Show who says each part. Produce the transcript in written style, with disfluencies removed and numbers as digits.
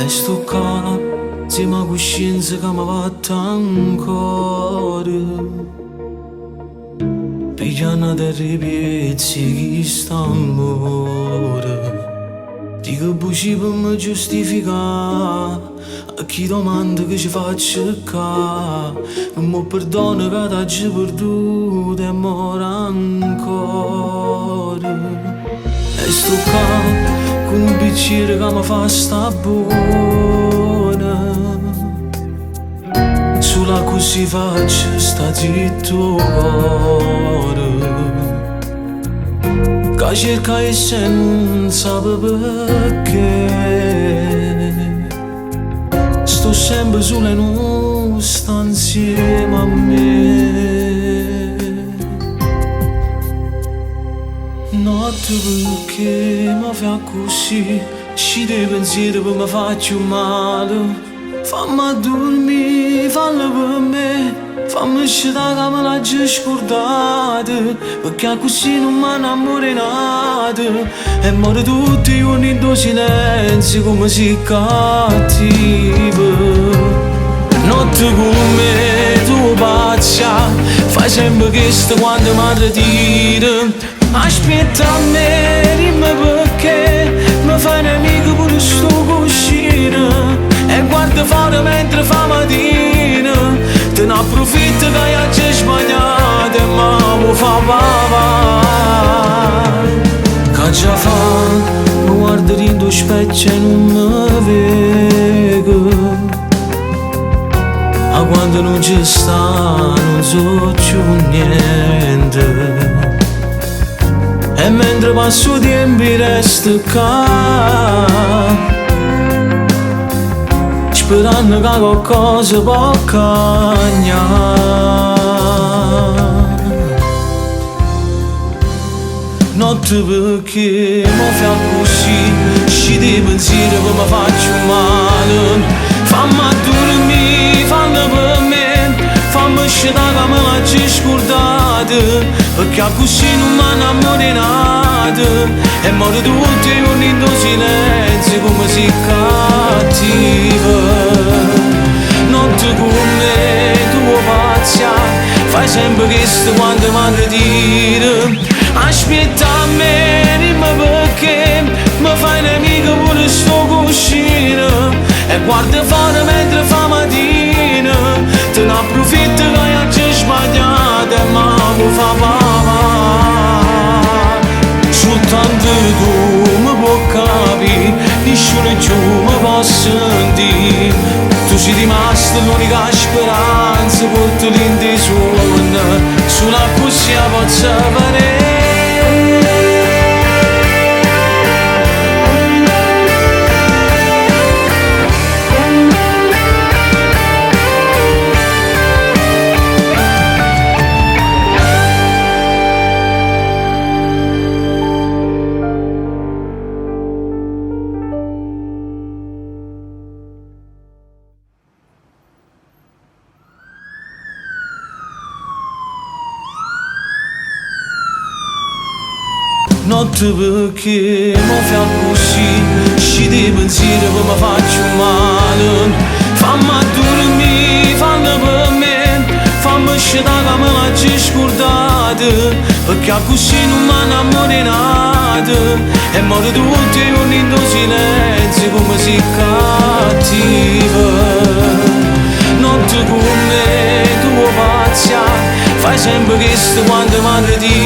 Speaker 1: E sto qua, insieme a coscienza che mi fatta ancora. Pigliano da ripezzi chi sta amore. Dico buci per mi giustificare. A chi domanda che ci faccio qua. Non mi perdono che t'hai perduto e mora ancora. E sto qua con un bicchiere che mi fa sta buona. Sulla così faccio sta zitto cuore. Che cerca e senza perché. Sto sempre solo e non sta insieme a me. Notte perché mi fa così, ci dei pensieri per mi faccio male. Fammi dormire, fallo per me, fammi uscire che me l'ha già scordata. Perché così non mi innamorato. E muore tutti i giorni in silenzio come si cattiva. Notte come tu pazza, fai sempre questo quando mi ritiro. Aspetta a me, dimmi perché mi fai nemico pure sto cuscino. E guarda fuori mentre fa mattina. Te ne approfitto che hai già sbagliato e mi fa pavare. Che già fa, mi guardo dentro lo specchio e non mi vedo. A quando non ci sta non so più niente. E mentre passo tempo resto qua, sperando che qualcosa può cambiare. Notte perché mi fa così, ci dei pensieri che mi faccio male. Fammi dormire, fallo per me, fammi uscire che me l'ha già scordata. Perché così non mi innamorato. E muore tutti i giorni in silenzio come si cattiva. Notte come tu pazza, fai sempre questo quando mi ritiro. Aspetta a me, dimmi perché mi fai nemico pure sto cuscino. E guarda fuori mentre fa mattina. Te ne approfitto che hai già sbagliato e mi fa pavare. Soltanto tu mi puoi capire, nessuno più mi può sentire. Tu sei rimasto l'unica speranza, porto l'indesone, solo così posso vedere. Notte perché mi fa così, ci dei pensieri che mi faccio male. Fammi dormire, fallo per me, fammi uscire che me l'ha già scordata. Perché così non mi innamorato. E muore tutti i giorni in silenzio come si cattiva. Notte come tu pazza, fai sempre questo quando mi ritiro.